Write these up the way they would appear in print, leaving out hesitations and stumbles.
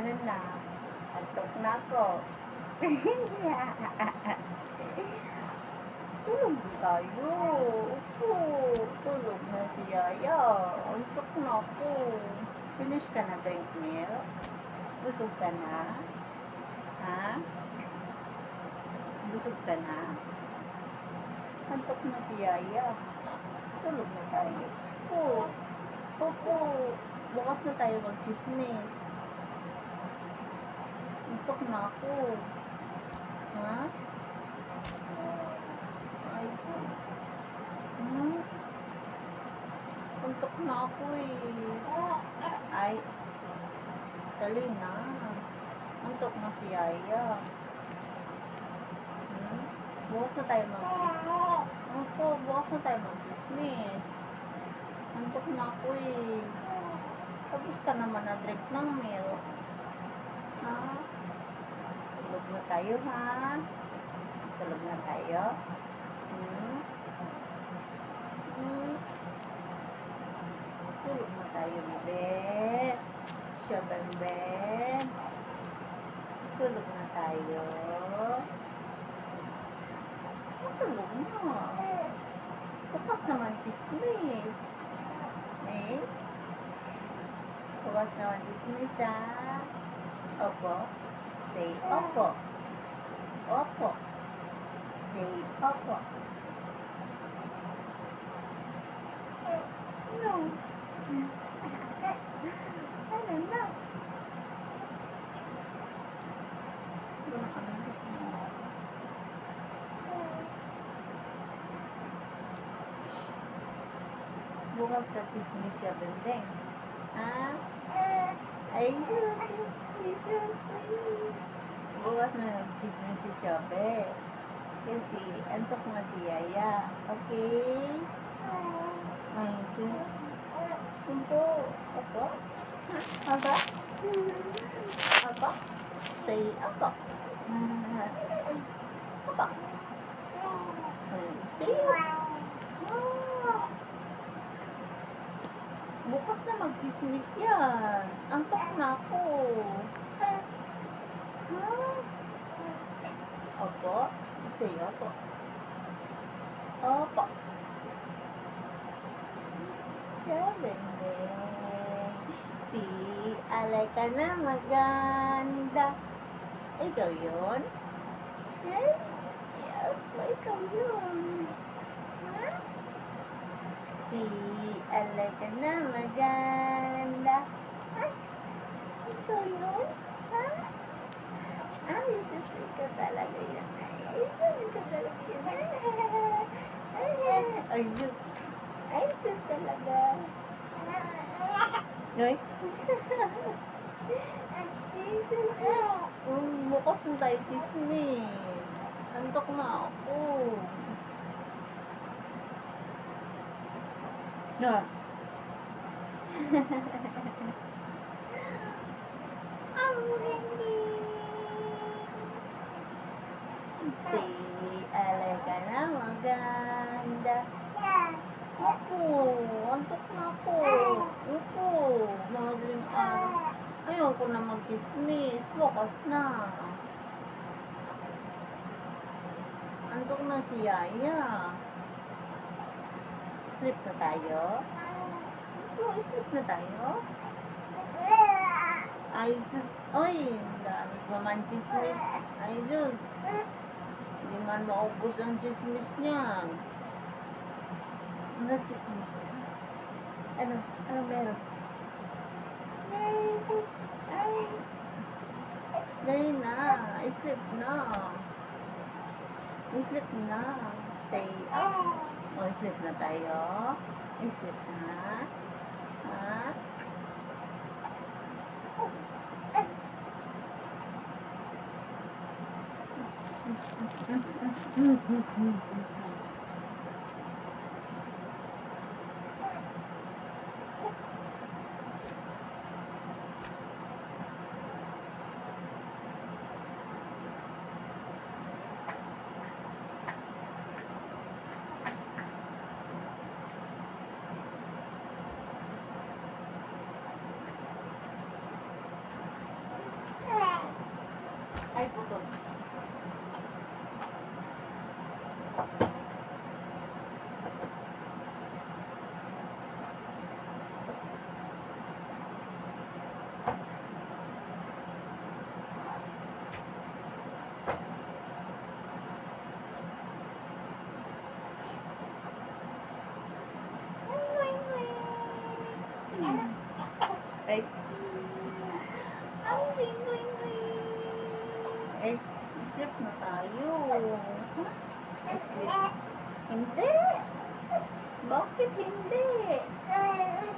Ano na? Antok na ako. Tulog na tayo. Opo, tulog na si Yaya. Antok na ako. Finish ka na drink milk? Busog ka na? Ha? Busog ka na? Antok na si Yaya. Tulog na tayo. Opo. Bukas na tayo mag-chismis. Antok na ako. Ha? Ay. Antok na ako eh. Ay. Dali na. Antok na si Yaya. Bukas na tayo mag-chismis. Antok na ako eh. Tapos ka naman na drink ng milk. Ha? Tulog na tayo ha? Tulog na tayo? Tulog na tayo, bebe. Siya, bebe. Tulog na tayo. Tulog na. Bukas naman chismis. Eh? Bukas naman chismis ha? Opo. Say opo. Opo. Say opo. No. Ano na? Bukas na chismis siya, bendeng. Ha? Ay, sus. Bukas na chismis si Shobe. Kasi antok na si Yaya. Okay? Ay, Kumpo. Opo? Aba? Aba? Say aba. Aba? Say bukas na mag-chismis yan. Antok na ako. Opo? Say opo. Opo. Si alay ka na maganda. Ikaw yun? Eh? Ikaw yun. Ha? Si alay ka na maganda. Ay, ikaw yun? Ha? Ay, sus, ikaw talaga yun. Ay, sus, ikaw talaga yun. Ay, sus. Ay, sus talaga. Noy? Ay, sus. Bukas na tayo chismis. Antok na ako. Na. Si alay ka na maganda. Opo, antok na ako. Opo, madaling araw. Ayoko na mag-chismis. Bukas na. Antok na si Yaya. Sleep na tayo? Oo, sleep na tayo? Ay, sus. Oy, dami pa man chismis. Ay, sus. Hindi man maubos ang chismis niyan. Ano chismis? Ano meron? Ay. Dali na. Sleep na. Sleep na. Say, oh, sleep na tayo. Sleep na. Ha? Ay, putol. Ay. Ang ring. Eh, sleep na tayo. Sleep. Hindi. Bakit hindi? Ay.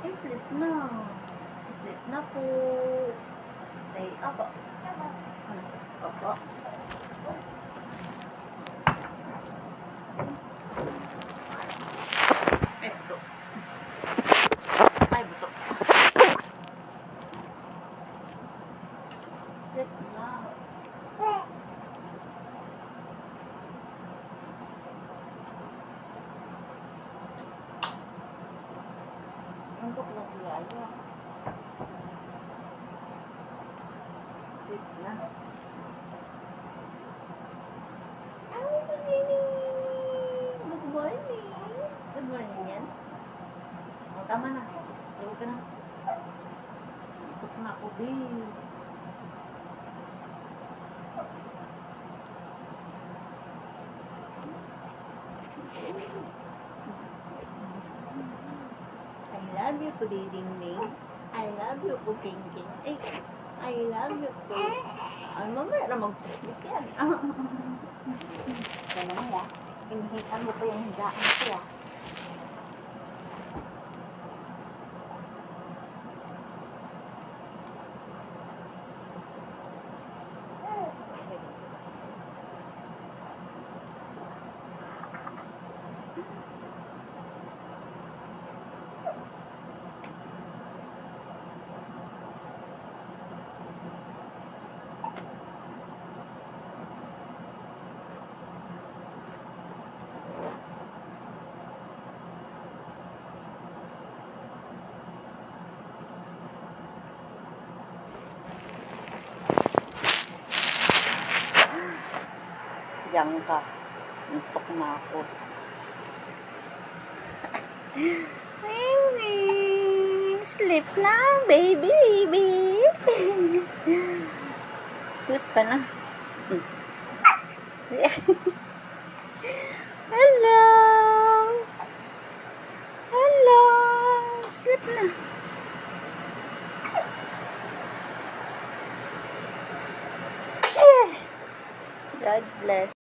Sleep na. Sleep na po. Say, ako. Ako. Ay, buto. Ay, buto. Sleep na. Untuk na si Yaya. Sleep na. Good morning. Good morning yan. O, tama na. Tawag ka na. Tutok na ako, babe. I love you, Pudidingding. I love you, Pupingking. Ay, I love you, po. Ay, mamaya na mag-kiss yan. Yan naman ya. Inihitan mo pa yung hindaan ko ya. Diyan ka. Untok na ako. Sleep na, baby. Sleep ka na. Hello. Hello. Sleep na. God bless.